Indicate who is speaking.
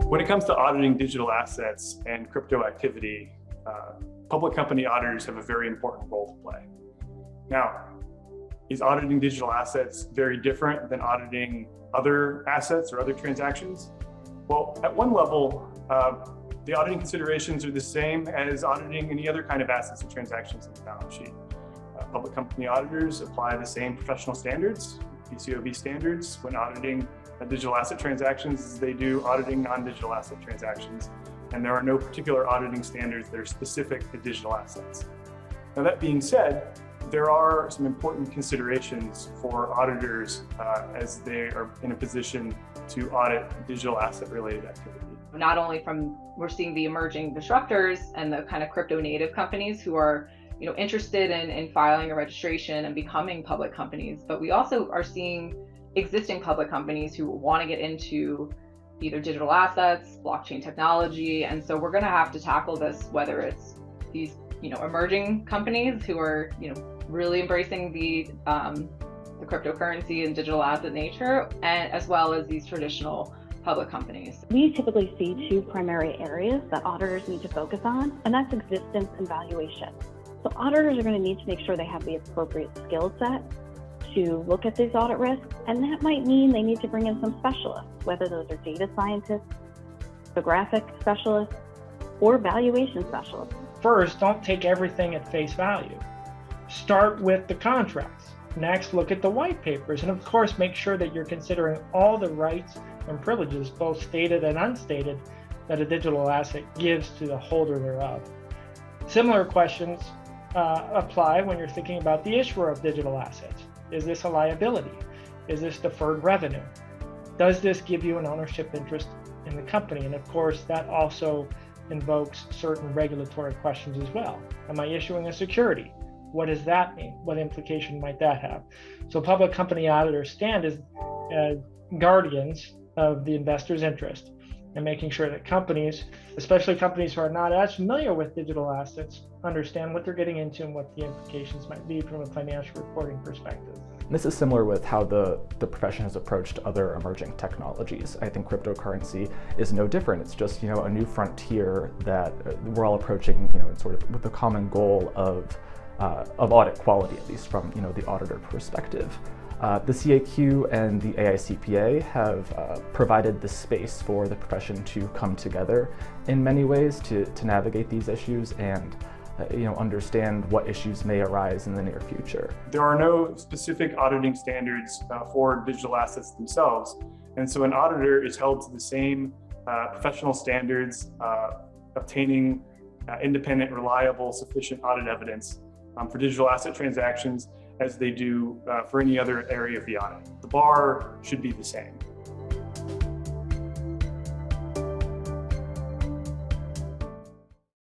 Speaker 1: When it comes to auditing digital assets and crypto activity, public company auditors have a very important role to play. Now, is auditing digital assets very different than auditing other assets or other transactions? Well, at one level, the auditing considerations are the same as auditing any other kind of assets and transactions in the balance sheet. Public company auditors apply the same professional standards, PCAOB standards, when auditing digital asset transactions as they do auditing non-digital asset transactions. And there are no particular auditing standards that are specific to digital assets. Now, that being said, there are some important considerations for auditors as they are in a position to audit digital asset related activity.
Speaker 2: Not only we're seeing the emerging disruptors and the kind of crypto native companies who are interested in filing a registration and becoming public companies, but we also are seeing existing public companies who want to get into either digital assets, blockchain technology. And so we're going to have to tackle this, whether it's these emerging companies who are really embracing the cryptocurrency and digital asset nature, and as well as these traditional public companies.
Speaker 3: We typically see two primary areas that auditors need to focus on, and that's existence and valuation. So auditors are going to need to make sure they have the appropriate skill set to look at these audit risks, and that might mean they need to bring in some specialists, whether those are data scientists, photographic specialists, or valuation specialists.
Speaker 4: First, don't take everything at face value. Start with the contracts. Next, look at the white papers, and of course, make sure that you're considering all the rights and privileges, both stated and unstated, that a digital asset gives to the holder thereof. Similar questions apply when you're thinking about the issuer of digital assets. Is this a liability? Is this deferred revenue? Does this give you an ownership interest in the company? And of course, that also invokes certain regulatory questions as well. Am I issuing a security? What does that mean? What implication might that have? So public company auditors stand as guardians of the investor's interest and making sure that companies, especially companies who are not as familiar with digital assets, understand what they're getting into and what the implications might be from a financial reporting perspective.
Speaker 5: This is similar with how the profession has approached other emerging technologies. I think cryptocurrency is no different. It's just a new frontier that we're all approaching sort of with the common goal of audit quality, at least from the auditor perspective. The CAQ and the AICPA have provided the space for the profession to come together in many ways to navigate these issues and understand what issues may arise in the near future.
Speaker 1: There are no specific auditing standards for digital assets themselves, and so an auditor is held to the same professional standards, obtaining independent, reliable, sufficient audit evidence for digital asset transactions as they do for any other area of the audit. The bar should be the same.